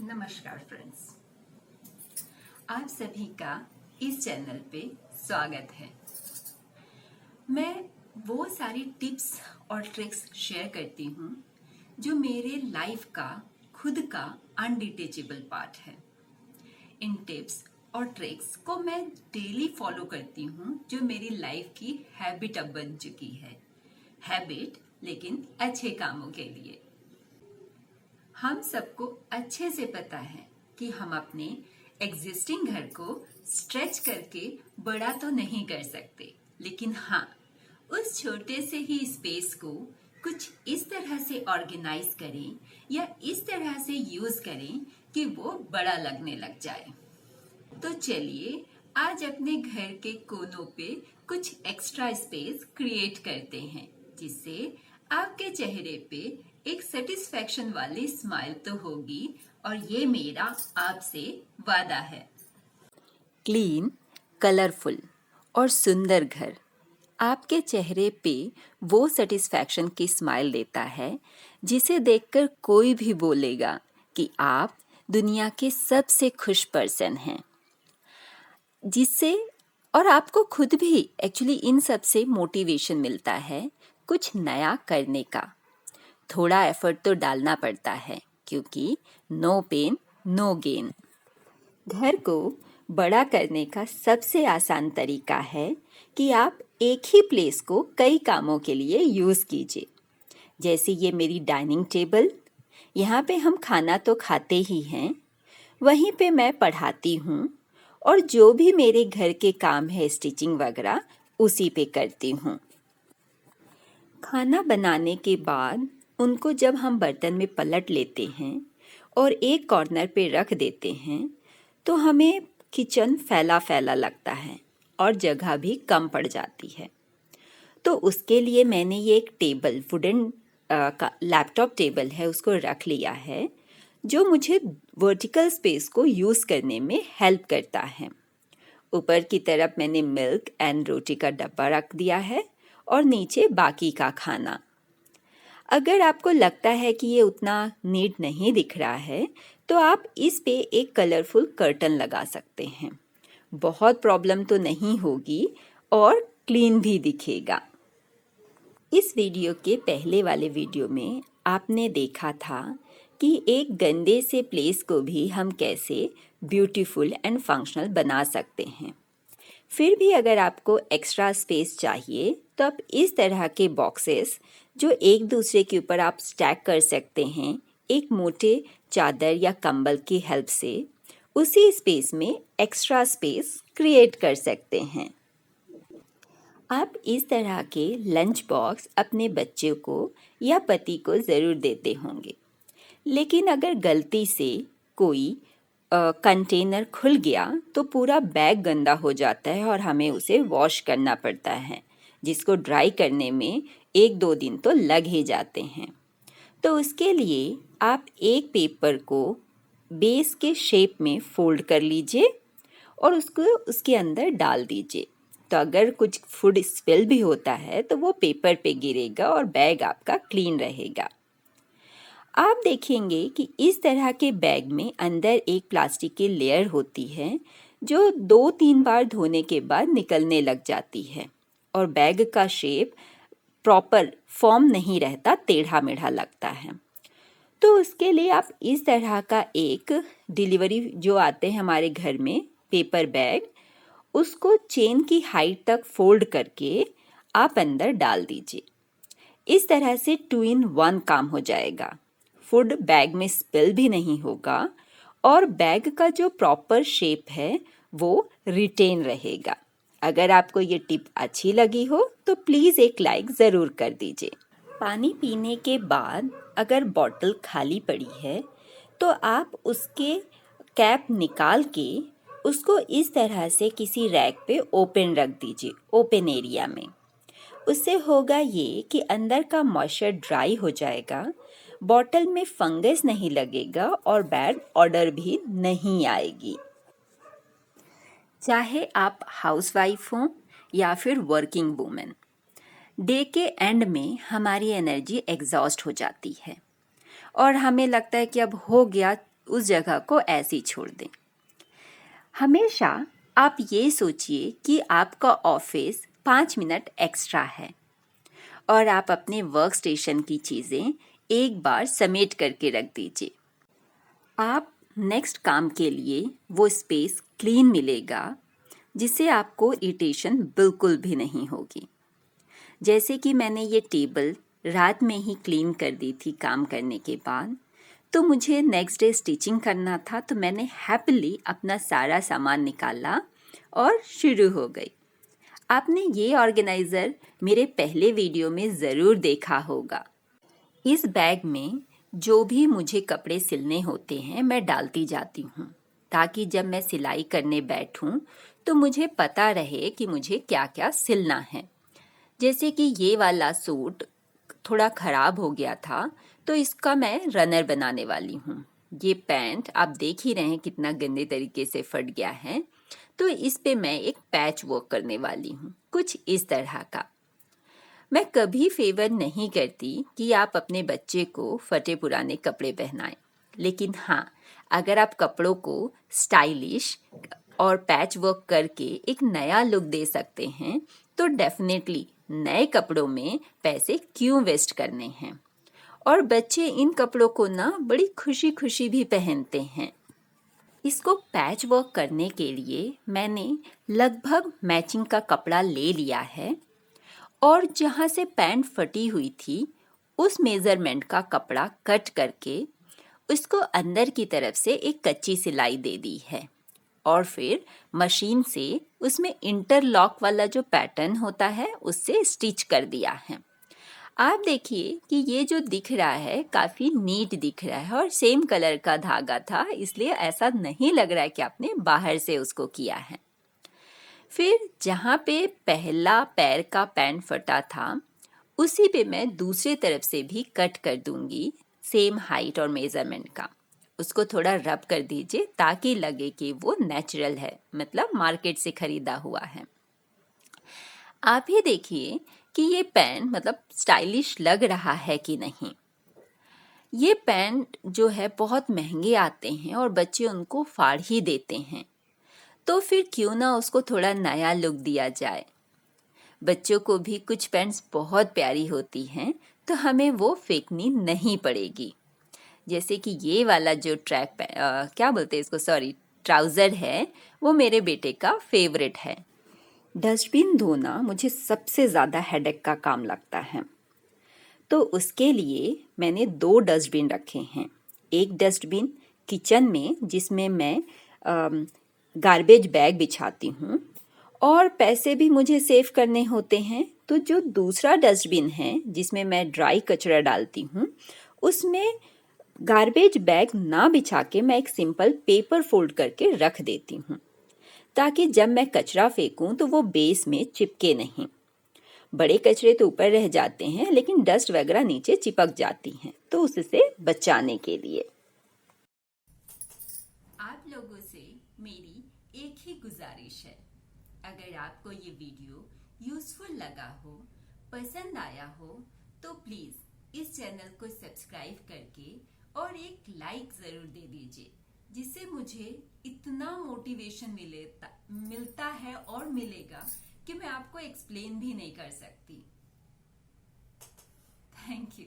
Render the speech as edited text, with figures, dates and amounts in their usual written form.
नमस्कार फ्रेंड्स, आप सभी का इस चैनल पे स्वागत है। मैं वो सारी टिप्स और ट्रिक्स शेयर करती हूँ जो मेरे लाइफ का खुद का अनडिटेचेबल पार्ट है। इन टिप्स और ट्रिक्स को मैं डेली फॉलो करती हूँ जो मेरी लाइफ की हैबिट अब बन चुकी है। हैबिट लेकिन अच्छे कामों के लिए। हम सबको अच्छे से पता है कि हम अपने एग्जिस्टिंग घर को स्ट्रेच करके बड़ा तो नहीं कर सकते, लेकिन हाँ, उस छोटे से ही स्पेस को कुछ इस तरह से ऑर्गेनाइज करें या इस तरह से यूज करें कि वो बड़ा लगने लग जाए। तो चलिए आज अपने घर के कोनों पे कुछ एक्स्ट्रा स्पेस क्रिएट करते हैं, जिससे आपके चेहरे पे एक सेटिस्फैक्शन वाली स्माइल तो होगी और ये मेरा आपसे वादा है। क्लीन, कलरफुल और सुंदर घर आपके चेहरे पे वो सेटिस्फैक्शन की स्माइल देता है जिसे देखकर कोई भी बोलेगा कि आप दुनिया के सबसे खुश पर्सन हैं। जिससे और आपको खुद भी एक्चुअली इन सब से मोटिवेशन मिलता है कुछ नया करने का। थोड़ा एफर्ट तो डालना पड़ता है क्योंकि नो पेन नो गेन। घर को बड़ा करने का सबसे आसान तरीका है कि आप एक ही प्लेस को कई कामों के लिए यूज़ कीजिए। जैसे ये मेरी डाइनिंग टेबल, यहाँ पे हम खाना तो खाते ही हैं, वहीं पे मैं पढ़ाती हूँ और जो भी मेरे घर के काम है स्टिचिंग वगैरह उसी पे करती हूँ। खाना बनाने के बाद उनको जब हम बर्तन में पलट लेते हैं और एक कॉर्नर पे रख देते हैं तो हमें किचन फैला फैला लगता है और जगह भी कम पड़ जाती है। तो उसके लिए मैंने ये एक टेबल वुडन का लैपटॉप टेबल है उसको रख लिया है जो मुझे वर्टिकल स्पेस को यूज़ करने में हेल्प करता है। ऊपर की तरफ मैंने मिल्क एंड रोटी का डब्बा रख दिया है और नीचे बाकी का खाना। अगर आपको लगता है कि ये उतना नीट नहीं दिख रहा है तो आप इस पे एक कलरफुल कर्टन लगा सकते हैं। बहुत प्रॉब्लम तो नहीं होगी और क्लीन भी दिखेगा। इस वीडियो के पहले वाले वीडियो में आपने देखा था कि एक गंदे से प्लेस को भी हम कैसे ब्यूटीफुल एंड फंक्शनल बना सकते हैं। फिर भी अगर आपको एक्स्ट्रा स्पेस चाहिए तो आप इस तरह के बॉक्सेस जो एक दूसरे के ऊपर आप स्टैक कर सकते हैं एक मोटे चादर या कंबल की हेल्प से, उसी स्पेस में एक्स्ट्रा स्पेस क्रिएट कर सकते हैं। आप इस तरह के लंच बॉक्स अपने बच्चे को या पति को ज़रूर देते होंगे, लेकिन अगर गलती से कोई कंटेनर खुल गया तो पूरा बैग गंदा हो जाता है और हमें उसे वॉश करना पड़ता है, जिसको ड्राई करने में 1-2 दिन तो लग ही जाते हैं। तो उसके लिए आप एक पेपर को बेस के शेप में फोल्ड कर लीजिए और उसको उसके अंदर डाल दीजिए। तो अगर कुछ फूड स्पिल भी होता है तो वो पेपर पे गिरेगा और बैग आपका क्लीन रहेगा। आप देखेंगे कि इस तरह के बैग में अंदर एक प्लास्टिक की लेयर होती है जो 2-3 बार धोने के बाद निकलने लग जाती है और बैग का शेप प्रॉपर फॉर्म नहीं रहता, टेढ़ा मेढ़ा लगता है। तो उसके लिए आप इस तरह का एक डिलीवरी जो आते हैं हमारे घर में पेपर बैग, उसको चेन की हाइट तक फोल्ड करके आप अंदर डाल दीजिए। इस तरह से 2 in 1 काम हो जाएगा। फूड बैग में स्पिल भी नहीं होगा और बैग का जो प्रॉपर शेप है वो रिटेन रहेगा। अगर आपको ये टिप अच्छी लगी हो तो प्लीज़ एक लाइक ज़रूर कर दीजिए। पानी पीने के बाद अगर बॉटल खाली पड़ी है तो आप उसके कैप निकाल के उसको इस तरह से किसी रैक पे ओपन रख दीजिए, ओपन एरिया में। उससे होगा ये कि अंदर का मॉइस्चर ड्राई हो जाएगा, बॉटल में फंगस नहीं लगेगा और बैड ऑडर भी नहीं आएगी। चाहे आप हाउसवाइफ हों या फिर वर्किंग वूमेन, डे के एंड में हमारी एनर्जी एग्जॉस्ट हो जाती है और हमें लगता है कि अब हो गया, उस जगह को ऐसे ही छोड़ दें। हमेशा आप ये सोचिए कि आपका ऑफिस 5 मिनट एक्स्ट्रा है और आप अपने वर्क स्टेशन की चीज़ें एक बार समेट करके रख दीजिए। आप नेक्स्ट काम के लिए वो स्पेस क्लीन मिलेगा, जिससे आपको इरिटेशन बिल्कुल भी नहीं होगी। जैसे कि मैंने ये टेबल रात में ही क्लीन कर दी थी काम करने के बाद, तो मुझे नेक्स्ट डे स्टिचिंग करना था, तो मैंने हैप्पीली अपना सारा सामान निकाला और शुरू हो गई। आपने ये ऑर्गेनाइज़र मेरे पहले वीडियो में ज़रूर देखा होगा। इस बैग में जो भी मुझे कपड़े सिलने होते हैं मैं डालती जाती हूँ, ताकि जब मैं सिलाई करने बैठूँ तो मुझे पता रहे कि मुझे क्या क्या सिलना है। जैसे कि ये वाला सूट थोड़ा ख़राब हो गया था, तो इसका मैं रनर बनाने वाली हूँ। ये पैंट आप देख ही रहे हैं कितना गंदे तरीके से फट गया है, तो इस पे मैं एक पैच वर्क करने वाली हूँ, कुछ इस तरह का। मैं कभी फेवर नहीं करती कि आप अपने बच्चे को फटे पुराने कपड़े पहनाएं, लेकिन हाँ, अगर आप कपड़ों को स्टाइलिश और पैच वर्क करके एक नया लुक दे सकते हैं, तो डेफिनेटली नए कपड़ों में पैसे क्यों वेस्ट करने हैं। और बच्चे इन कपड़ों को ना बड़ी खुशी खुशी भी पहनते हैं। इसको पैच वर्क करने के लिए मैंने लगभग मैचिंग का कपड़ा ले लिया है और जहाँ से पैंट फटी हुई थी उस मेज़रमेंट का कपड़ा कट करके उसको अंदर की तरफ से एक कच्ची सिलाई दे दी है और फिर मशीन से उसमें इंटरलॉक वाला जो पैटर्न होता है उससे स्टिच कर दिया है। आप देखिए कि ये जो दिख रहा है काफ़ी नीट दिख रहा है और सेम कलर का धागा था, इसलिए ऐसा नहीं लग रहा है कि आपने बाहर से उसको किया है। फिर जहाँ पे पहला पैर का पैंट फटा था उसी पे मैं दूसरी तरफ से भी कट कर दूंगी, सेम हाइट और मेज़रमेंट का। उसको थोड़ा रब कर दीजिए ताकि लगे कि वो नेचुरल है, मतलब मार्केट से खरीदा हुआ है। आप ही देखिए कि ये पैंट मतलब स्टाइलिश लग रहा है कि नहीं। ये पैंट जो है बहुत महंगे आते हैं और बच्चे उनको फाड़ ही देते हैं, तो फिर क्यों ना उसको थोड़ा नया लुक दिया जाए। बच्चों को भी कुछ पैंट्स बहुत प्यारी होती हैं, तो हमें वो फेंकनी नहीं पड़ेगी। जैसे कि ये वाला जो क्या बोलते हैं इसको, ट्राउज़र है, वो मेरे बेटे का फेवरेट है। डस्टबिन धोना मुझे सबसे ज़्यादा हेडेक का काम लगता है, तो उसके लिए मैंने 2 डस्टबिन रखे हैं। एक डस्टबिन किचन में जिसमें मैं गार्बेज बैग बिछाती हूँ और पैसे भी मुझे सेव करने होते हैं, तो जो दूसरा डस्टबिन है जिसमें मैं ड्राई कचरा डालती हूँ उसमें गार्बेज बैग ना बिछा के मैं एक सिंपल पेपर फोल्ड करके रख देती हूँ, ताकि जब मैं कचरा फेंकूं तो वो बेस में चिपके नहीं। बड़े कचरे तो ऊपर रह जाते हैं लेकिन डस्ट वगैरह नीचे चिपक जाती हैं, तो उससे बचाने के लिए। आप लोगों से मेरी एक ही गुजारिश है, अगर आपको ये वीडियो यूजफुल लगा हो, पसंद आया हो, तो प्लीज इस चैनल को सब्सक्राइब करके और एक लाइक जरूर दे दीजिए, जिससे मुझे इतना मोटिवेशन मिलता है और मिलेगा कि मैं आपको एक्सप्लेन भी नहीं कर सकती। Thank you.